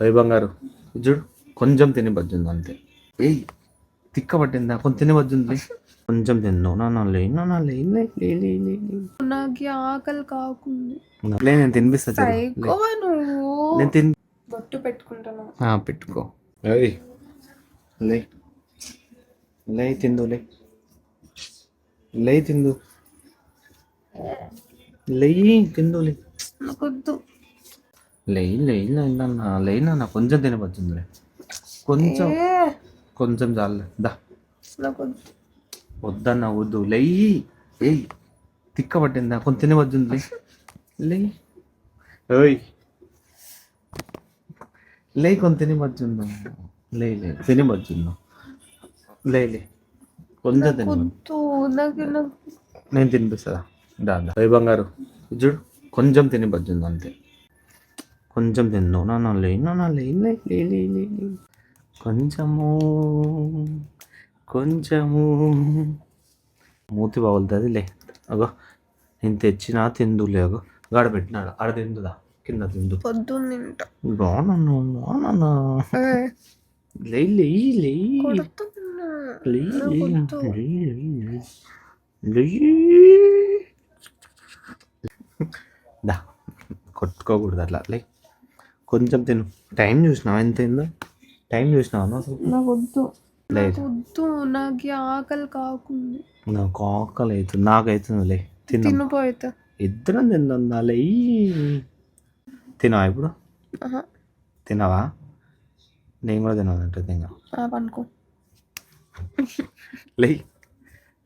అయ్యి బంగారు ఇది చూడు, కొంచెం తిని బజ్జుంది అంతే. ఏయ్ తిక్క పట్టిందా, కొంచెం తిని బజ్జుంది. కొంచెం తిన్నావు నాన్న, లే నాన్న, లే లే లే లే లే లే. నాకు ఆకలి కాకుంది. లే నేను తినిపిస్తా చూడు. లే. సైకోవా నువ్వు. నేను తిని బొట్టు పెట్టుకుంటాను. పెట్టుకో. ఏయ్ లే లే తిందు, లే లే తిందు, లే తిందు, లే నాకొద్దు. లే లే నాన్న, లే నాన్న, కొంచెం తినబడుతుందిలే, కొంచెం ఏ, కొంచెం చాలు దా. నాకొద్దు. వద్దన్న వద్దు, లే. ఏయ్ తిక్క పట్టిందా, కొంచెం తినబడుతుంది. లే ఓయ్ లే, కొంచెం తినబడుతుందా, లే లే తినబడుతుందా, లే లే కొంచెం తినబడు. నాకొద్దు. నాకు నేను తినిపిస్తుందా, దాదా. అయ్యి బంగారు ఇది చూడు, కొంచెం తిని బజ్జుంది అంతే. కొంచెం తిన్నావు నాన్న, లే నాన్న, లే లే లే లే లే లే. కొంచెము కొంచెము మూతి బాగులుతుంది, లే. అగో నేను తెచ్చినా తిందులే, అగో గాడ పెట్టినాడు, ఆడ తిందుదా, కింద తిందు. పొద్దున్న తింటా. బాగున్నాను బాగున్నాను. లే లే లే కొడుతున్నా. లే నాకొద్దు. లే. దా కొట్టుకోకూడదు అట్లా, లే కొంచెం తిను. టైం చూసినావా ఎంత అయిందో, టైం చూసినావా అసలు? నాకొద్దు. లేదు నాకొద్దు. నాకు ఆకలి కాకుంది. నాకు ఆకలి అవుతుంది, నాకు అవుతుంది, లే తిన్నాం. తినిపోయితే ఇద్దరం తిందా, లే. తినవా ఇప్పుడు? తినవా? నేను కూడా తినాలంటే తిన్నా. పనుకో. లే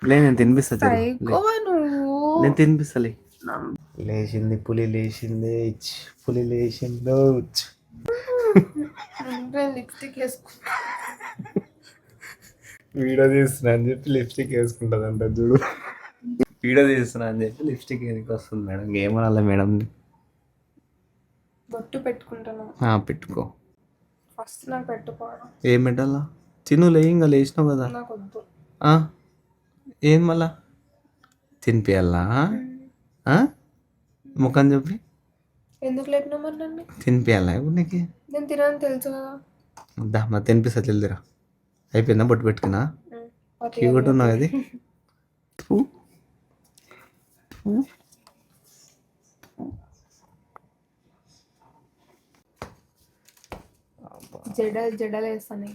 లే నేను తినిపిస్తా చూడు. లే. సైకోవా నువ్వు. నేను తినిపిస్తలే. లేచింది పులి, లేచింది పులి లేచిందో. లిప్స్టిక్ వేసుకుంటా. వీడియో తీస్తున్నా అని చెప్పి లిప్స్టిక్ వేసుకుంటుందంట చూడు. వీడియో తీస్తున్నా అని చెప్పి లిప్స్టిక్ ఎందుకు వస్తుంది మేడం, ఏమనాలి మేడం? బొట్టు పెట్టుకుంటాను. పెట్టుకో. ఫస్ట్ నాకు పెట్టుకోవడం. ఏం పెట్టాలా? తినులే, ఇంకా లేచినావు కదా. నాకొద్దు. ఏం మళ్ళా తినిపియాలా? ముఖం చెప్పి ఎందుకు లేపినా మరి నన్ను? తినిపియాలా ఇప్పుడు నీకు? నేను తినని తెలుసు కదా. దా మరి తినిపిస్తా, తెలుదురా. అయిపోయిందా బొట్టు పెట్టుకున్నా? క్యూట్ ఉన్నావు అది. జడలు వేస్తాను.